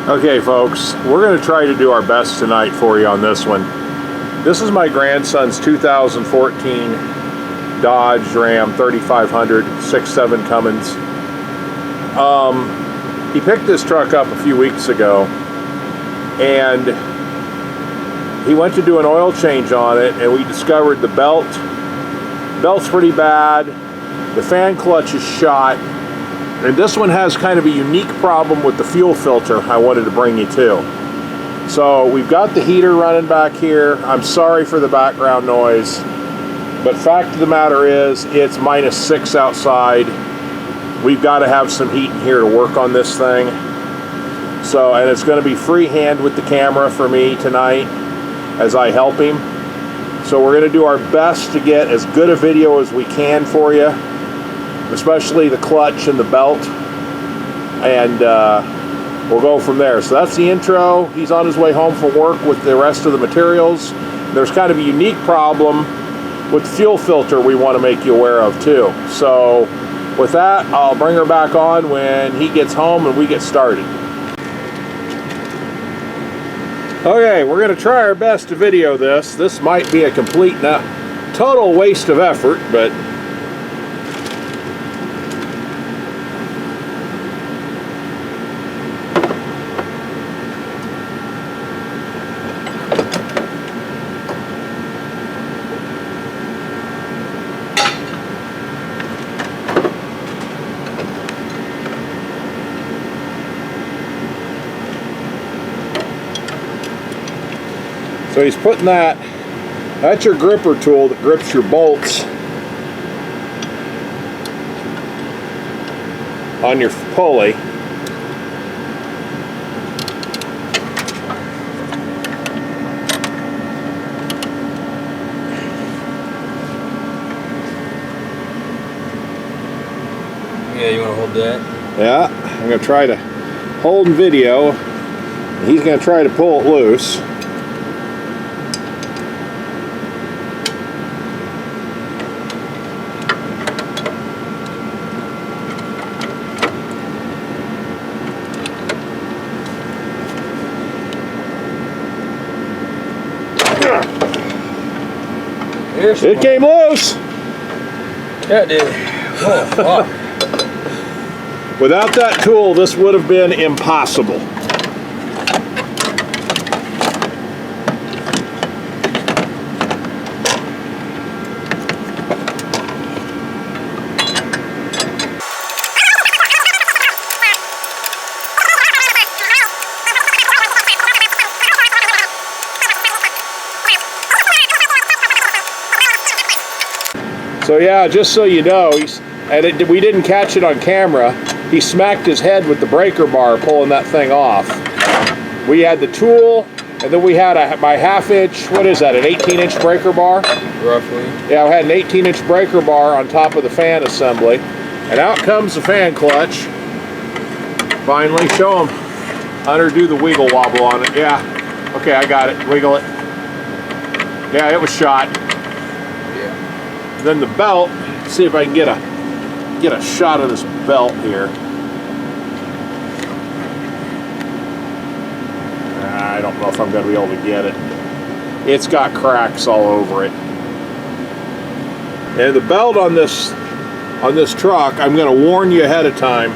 Okay folks, we're going to try to do our best tonight for you on this one. This is my grandson's 2014 Dodge Ram 3500 6.7 Cummins. He picked this truck up a few weeks ago and he went to do an oil change on it, and we discovered the belt's pretty bad, the fan clutch is shot, and this one has kind of a unique problem with the fuel filter I wanted to bring you to. So we've got the heater running back here. I'm sorry for the background noise, but fact of the matter is it's -6 outside. We've got to have some heat in here to work on this thing. So, and it's going to be freehand with the camera for me tonight as I help him. So we're going to do our best to get as good a video as we can for you, especially the clutch and the belt, and we'll go from there. So that's the intro. He's on his way home from work with the rest of the materials. There's kind of a unique problem with the fuel filter we want to make you aware of too. So with that, I'll bring her back on when he gets home and we get started. Okay, we're going to try our best to video this. This might be a complete total waste of effort, but so he's putting that's your gripper tool that grips your bolts on your pulley. Yeah, you want to hold that? Yeah, I'm going to try to hold and video. He's going to try to pull it loose. It came loose! Yeah, it did. Oh, fuck. Without that tool, this would have been impossible. So yeah, just so you know, we didn't catch it on camera, he smacked his head with the breaker bar pulling that thing off. We had the tool, and then we had my half-inch, what is that, an 18-inch breaker bar? Roughly. Yeah, we had an 18-inch breaker bar on top of the fan assembly. And out comes the fan clutch. Finally, show him. Hunter, do the wiggle wobble on it. Yeah, okay, I got it, wiggle it. Yeah, it was shot. Then the belt, see if I can get a shot of this belt here. I don't know if I'm going to be able to get it. It's got cracks all over it. And the belt on this truck, I'm going to warn you ahead of time.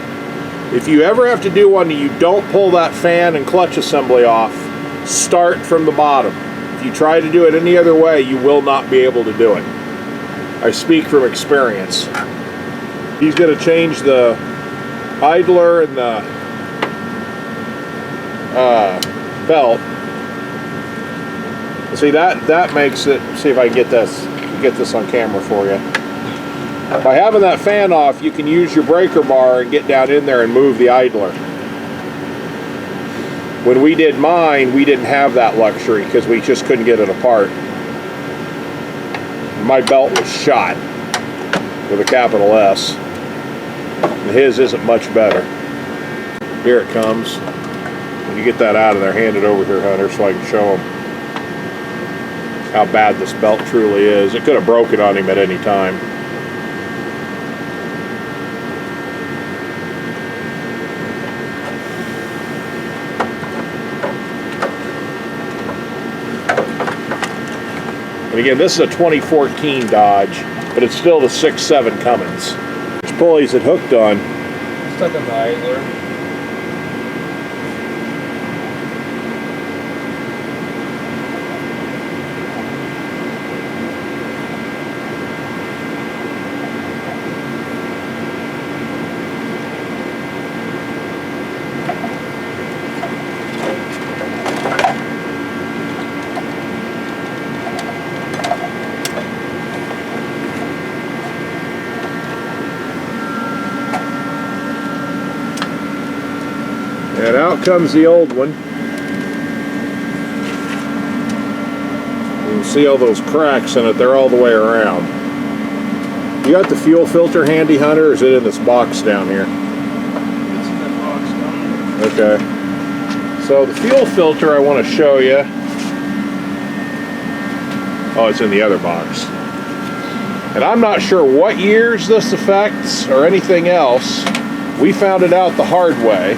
If you ever have to do one and you don't pull that fan and clutch assembly off, start from the bottom. If you try to do it any other way, you will not be able to do it. I speak from experience. He's going to change the idler and the belt. See, that makes it. See if I can get this on camera for you. By having that fan off, you can use your breaker bar and get down in there and move the idler. When we did mine, we didn't have that luxury because we just couldn't get it apart. My belt was shot with a capital S. And his isn't much better. Here it comes. When you get that out of there, hand it over here, Hunter, so I can show him how bad this belt truly is. It could have broken on him at any time. And again, this is a 2014 Dodge, but it's still the 6.7 Cummins. Which pulley is it hooked on? Stuck on the idler. And out comes the old one. You can see all those cracks in it, they're all the way around. You got the fuel filter handy, Hunter, or is it in this box down here? It's in that box down there. Okay. So the fuel filter I want to show you. Oh, it's in the other box. And I'm not sure what years this affects or anything else. We found it out the hard way.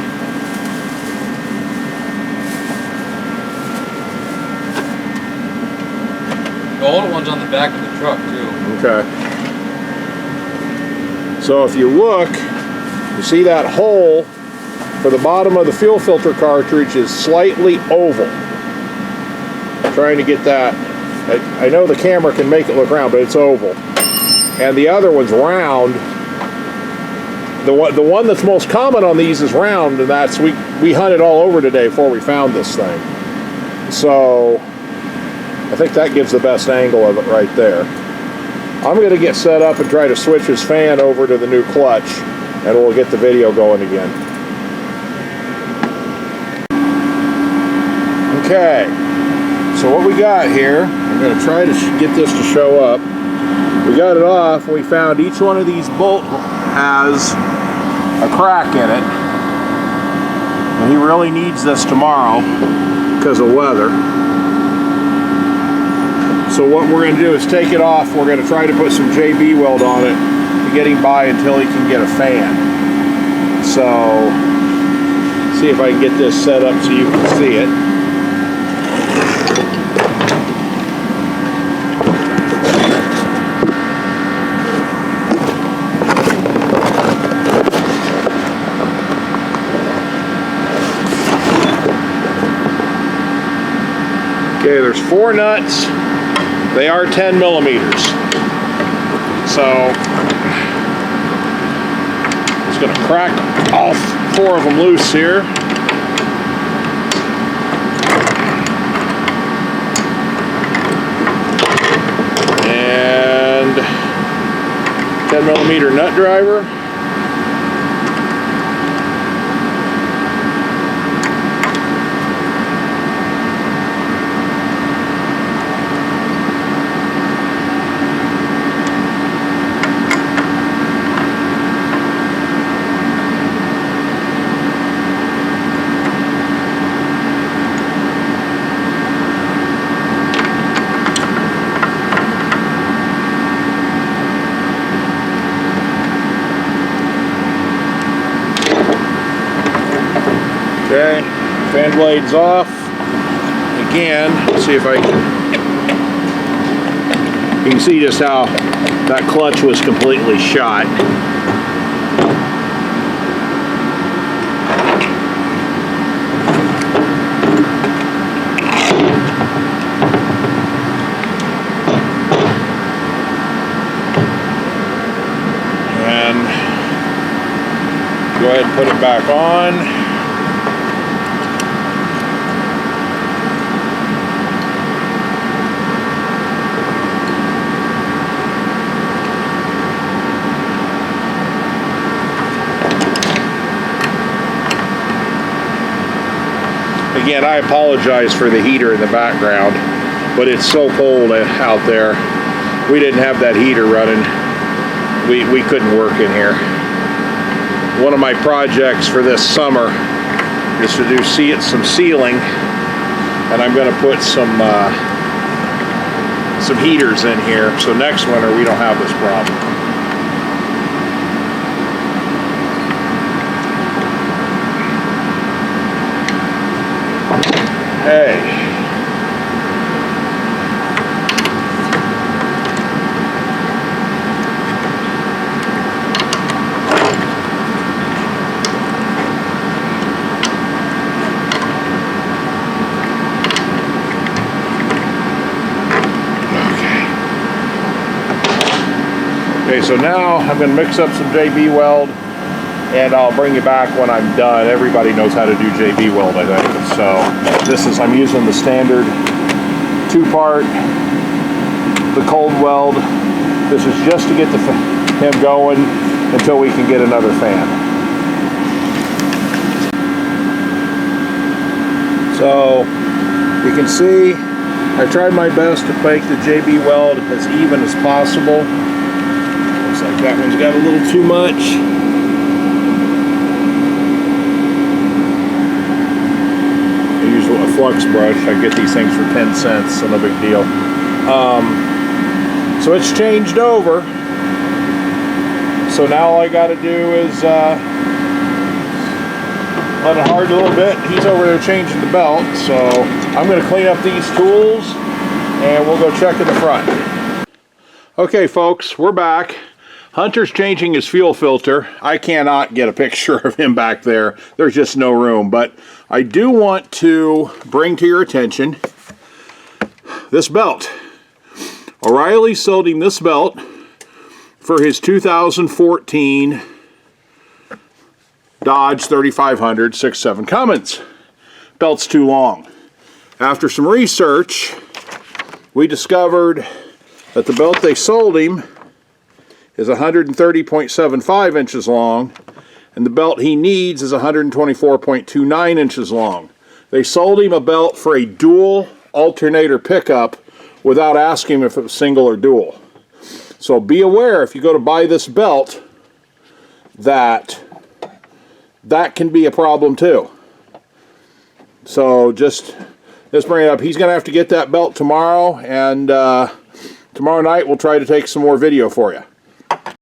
The old one's on the back of the truck too. Okay. So if you look, you see that hole for the bottom of the fuel filter cartridge is slightly oval. I'm trying to get that. I know the camera can make it look round, but it's oval. And the other one's round. The one that's most common on these is round, and that's we hunted all over today before we found this thing. So I think that gives the best angle of it right there. I'm going to get set up and try to switch his fan over to the new clutch, and we'll get the video going again. Okay, so what we got here, I'm going to try to get this to show up. We got it off, and we found each one of these bolts has a crack in it, and he really needs this tomorrow because of weather. So what we're going to do is take it off. We're going to try to put some JB weld on it to get him by until he can get a fan. So, see if I can get this set up so you can see it. Okay, there's 4 nuts. They are 10 millimeters. So, just going to crack all 4 of them loose here. And 10 millimeter nut driver. Okay, fan blade's off. Again, let's see if I can. You can see just how that clutch was completely shot. And go ahead and put it back on. Again, I apologize for the heater in the background, but it's so cold out there. We didn't have that heater running. We couldn't work in here. One of my projects for this summer is to do some sealing, and I'm going to put some heaters in here, so next winter we don't have this problem. Hey. Okay, so now I'm going to mix up some JB weld, and I'll bring you back when I'm done. Everybody knows how to do JB weld, I think. So I'm using the standard 2-part, the cold weld. This is just to get him going until we can get another fan. So you can see I tried my best to make the JB weld as even as possible. Looks like that one's got a little too much. I use a flux brush. I get these things for 10 cents, so no big deal. So it's changed over. So now all I got to do is let it hard a little bit. He's over there changing the belt, so I'm going to clean up these tools and we'll go check in the front. Okay folks, we're back. Hunter's changing his fuel filter. I cannot get a picture of him back there. There's just no room, but I do want to bring to your attention this belt. O'Reilly sold him this belt for his 2014 Dodge 3500 6.7 Cummins. Belt's too long. After some research, we discovered that the belt they sold him is 130.75 inches long, and the belt he needs is 124.29 inches long. They sold him a belt for a dual alternator pickup without asking him if it was single or dual. So be aware if you go to buy this belt that can be a problem too. So just bring it up. He's going to have to get that belt tomorrow, and tomorrow night we'll try to take some more video for you.